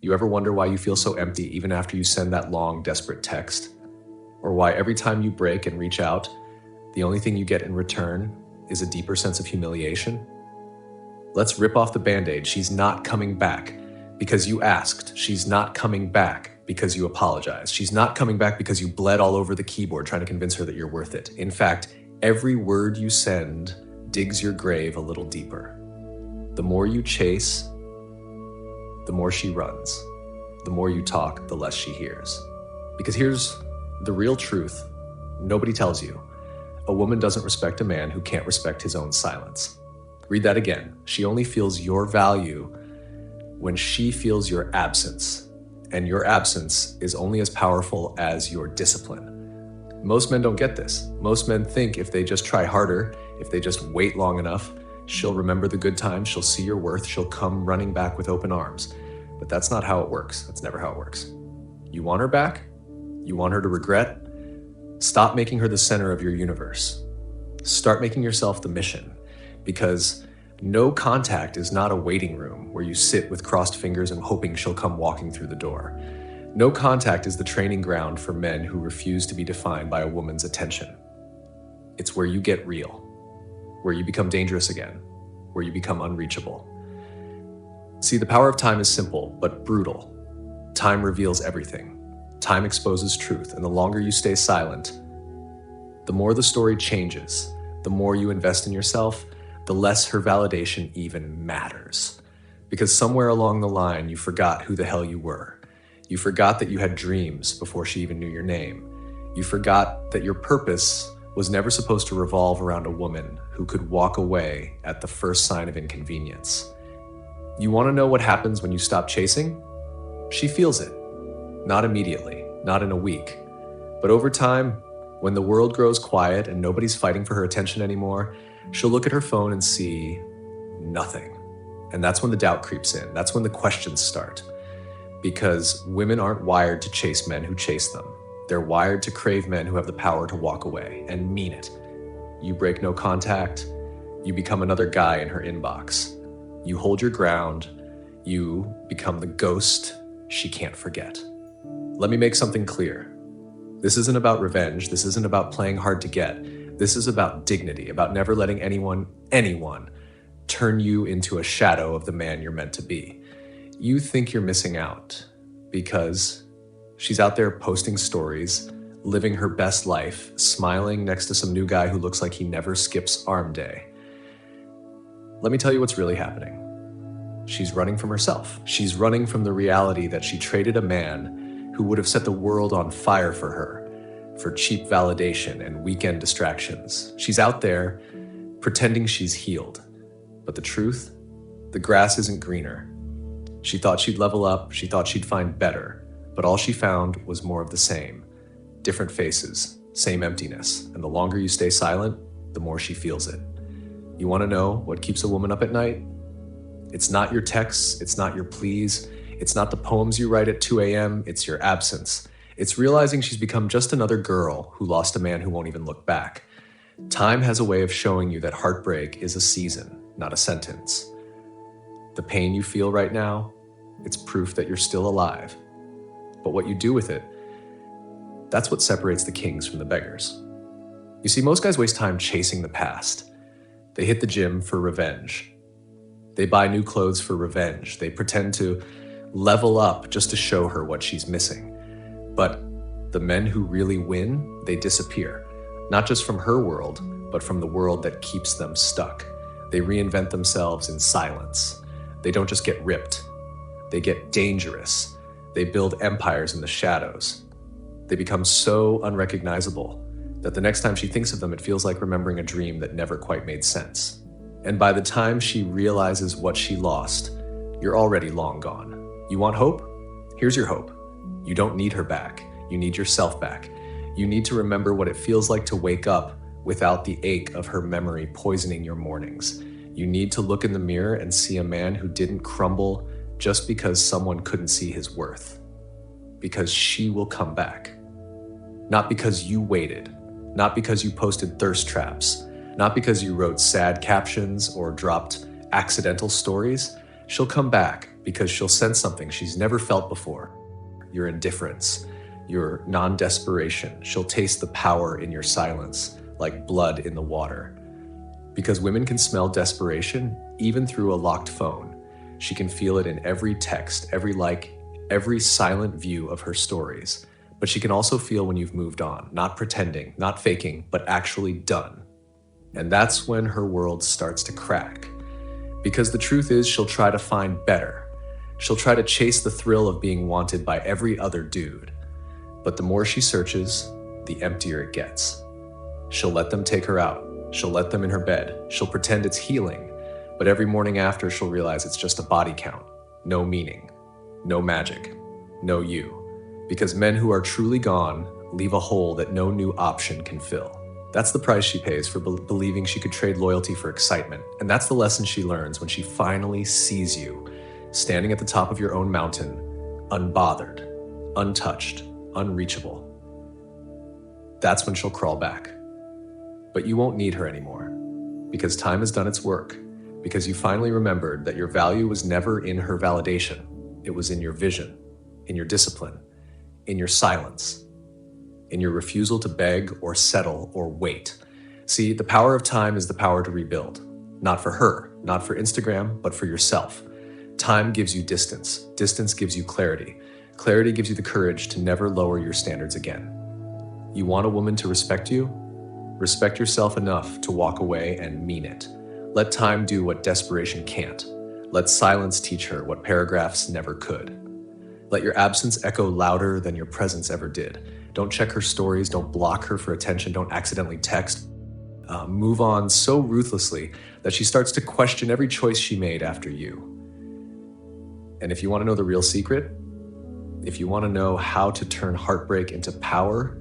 You ever wonder why you feel so empty even after you send that long, desperate text? Or why every time you break and reach out, the only thing you get in return is a deeper sense of humiliation? Let's rip off the Band-Aid. She's not coming back because you asked. She's not coming back because you apologized. She's not coming back because you bled all over the keyboard trying to convince her that you're worth it. In fact, every word you send digs your grave a little deeper. The more you chase, the more she runs. The more you talk, the less she hears. Because here's the real truth nobody tells you. A woman doesn't respect a man who can't respect his own silence. Read that again. She only feels your value when she feels your absence. And your absence is only as powerful as your discipline. Most men don't get this. Most men think if they just try harder, if they just wait long enough, she'll remember the good times, she'll see your worth, she'll come running back with open arms. But that's not how it works. That's never how it works. You want her back? You want her to regret? Stop making her the center of your universe. Start making yourself the mission. Because no contact is not a waiting room where you sit with crossed fingers and hoping she'll come walking through the door. No contact is the training ground for men who refuse to be defined by a woman's attention. It's where you get real, where you become dangerous again, where you become unreachable. See, the power of time is simple, but brutal. Time reveals everything. Time exposes truth, and the longer you stay silent, the more the story changes, the more you invest in yourself, the less her validation even matters. Because somewhere along the line, you forgot who the hell you were. You forgot that you had dreams before she even knew your name. You forgot that your purpose was never supposed to revolve around a woman who could walk away at the first sign of inconvenience. You want to know what happens when you stop chasing? She feels it. Not immediately, not in a week. But over time, when the world grows quiet and nobody's fighting for her attention anymore, she'll look at her phone and see nothing. And that's when the doubt creeps in. That's when the questions start. Because women aren't wired to chase men who chase them. They're wired to crave men who have the power to walk away and mean it. You break no contact, you become another guy in her inbox. You hold your ground, you become the ghost she can't forget. Let me make something clear. This isn't about revenge. This isn't about playing hard to get. This is about dignity, about never letting anyone turn you into a shadow of the man you're meant to be. You think you're missing out because she's out there posting stories, living her best life, smiling next to some new guy who looks like he never skips arm day. Let me tell you what's really happening. She's running from herself. She's running from the reality that she traded a man who would have set the world on fire for her, for cheap validation and weekend distractions. She's out there pretending she's healed. But the truth, the grass isn't greener. She thought she'd level up, she thought she'd find better, but all she found was more of the same. Different faces, same emptiness, and the longer you stay silent, the more she feels it. You want to know what keeps a woman up at night? It's not your texts, it's not your pleas, it's not the poems you write at 2 a.m., it's your absence. It's realizing she's become just another girl who lost a man who won't even look back. Time has a way of showing you that heartbreak is a season, not a sentence. The pain you feel right now, it's proof that you're still alive. But what you do with it, that's what separates the kings from the beggars. You see, most guys waste time chasing the past. They hit the gym for revenge. They buy new clothes for revenge. They pretend to level up just to show her what she's missing. But the men who really win, they disappear. Not just from her world, but from the world that keeps them stuck. They reinvent themselves in silence. They don't just get ripped. They get dangerous. They build empires in the shadows. They become so unrecognizable that the next time she thinks of them, it feels like remembering a dream that never quite made sense. And by the time she realizes what she lost, you're already long gone. You want hope? Here's your hope. You don't need her back. You need yourself back. You need to remember what it feels like to wake up without the ache of her memory poisoning your mornings. You need to look in the mirror and see a man who didn't crumble just because someone couldn't see his worth. Because she will come back. Not because you waited. Not because you posted thirst traps. Not because you wrote sad captions or dropped accidental stories. She'll come back because she'll sense something she's never felt before. Your indifference, your non-desperation. She'll taste the power in your silence, like blood in the water. Because women can smell desperation even through a locked phone. She can feel it in every text, every like, every silent view of her stories. But she can also feel when you've moved on, not pretending, not faking, but actually done. And that's when her world starts to crack. Because the truth is, she'll try to find better. She'll try to chase the thrill of being wanted by every other dude. But the more she searches, the emptier it gets. She'll let them take her out. She'll let them in her bed. She'll pretend it's healing. But every morning after, she'll realize it's just a body count. No meaning. No magic. No you. Because men who are truly gone leave a hole that no new option can fill. That's the price she pays for believing she could trade loyalty for excitement. And that's the lesson she learns when she finally sees you, standing at the top of your own mountain, unbothered, untouched, unreachable. That's when she'll crawl back. But you won't need her anymore, because time has done its work, because you finally remembered that your value was never in her validation. It was in your vision, in your discipline, in your silence, in your refusal to beg or settle or wait. See, the power of time is the power to rebuild. Not for her, not for Instagram, but for yourself. Time gives you distance. Distance gives you clarity. Clarity gives you the courage to never lower your standards again. You want a woman to respect you? Respect yourself enough to walk away and mean it. Let time do what desperation can't. Let silence teach her what paragraphs never could. Let your absence echo louder than your presence ever did. Don't check her stories, don't block her for attention, don't accidentally text. Move on so ruthlessly that she starts to question every choice she made after you. And if you want to know the real secret, if you want to know how to turn heartbreak into power,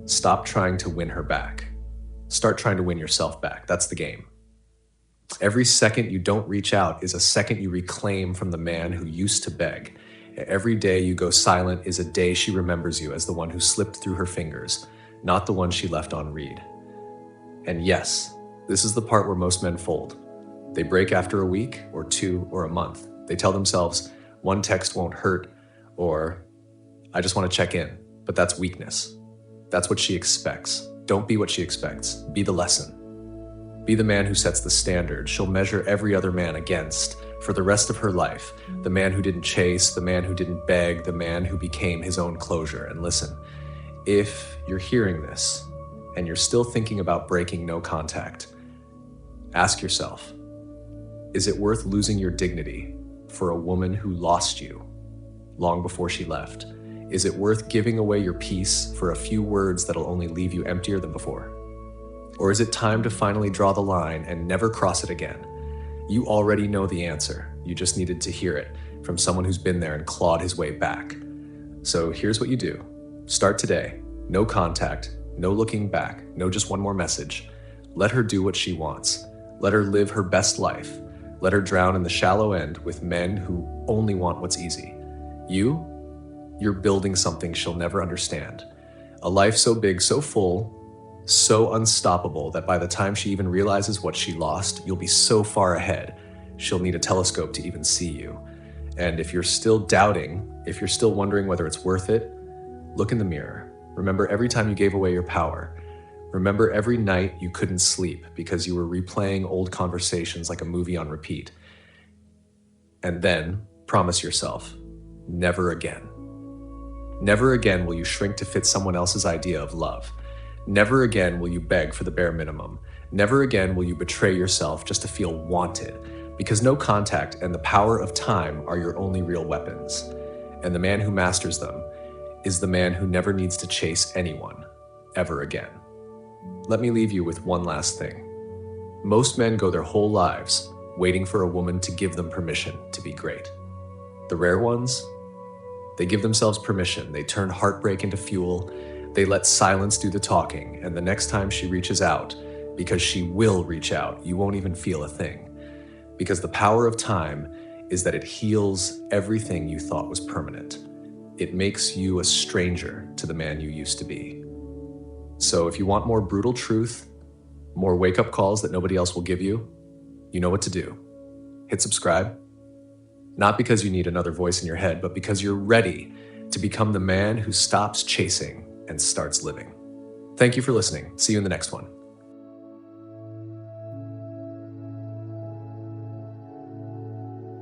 stop trying to win her back. Start trying to win yourself back. That's the game. Every second you don't reach out is a second you reclaim from the man who used to beg. Every day you go silent is a day she remembers you as the one who slipped through her fingers, not the one she left on read. And yes, this is the part where most men fold. They break after a week or 2 or a month. They tell themselves, one text won't hurt, or I just want to check in. But that's weakness. That's what she expects. Don't be what she expects. Be the lesson. Be the man who sets the standard she'll measure every other man against for the rest of her life. The man who didn't chase, the man who didn't beg, the man who became his own closure. And listen, if you're hearing this and you're still thinking about breaking no contact, ask yourself, is it worth losing your dignity for a woman who lost you long before she left? Is it worth giving away your peace for a few words that'll only leave you emptier than before? Or is it time to finally draw the line and never cross it again? You already know the answer. You just needed to hear it from someone who's been there and clawed his way back. So here's what you do. Start today. No contact, no looking back, no just one more message. Let her do what she wants. Let her live her best life. Let her drown in the shallow end with men who only want what's easy. You're building something she'll never understand. A life so big, so full, so unstoppable that by the time she even realizes what she lost, you'll be so far ahead, she'll need a telescope to even see you. And if you're still doubting, if you're still wondering whether it's worth it, look in the mirror. Remember every time you gave away your power. Remember every night you couldn't sleep because you were replaying old conversations like a movie on repeat. And then promise yourself, never again. Never again will you shrink to fit someone else's idea of love. Never again will you beg for the bare minimum. Never again will you betray yourself just to feel wanted, because no contact and the power of time are your only real weapons. And the man who masters them is the man who never needs to chase anyone, ever again. Let me leave you with one last thing. Most men go their whole lives waiting for a woman to give them permission to be great. The rare ones, they give themselves permission. They turn heartbreak into fuel. They let silence do the talking. And the next time she reaches out, because she will reach out, you won't even feel a thing. Because the power of time is that it heals everything you thought was permanent. It makes you a stranger to the man you used to be. So if you want more brutal truth, more wake-up calls that nobody else will give you, you know what to do. Hit subscribe, Not because you need another voice in your head, but because you're ready to become the man who stops chasing and starts living. Thank you for listening. See you in the next one.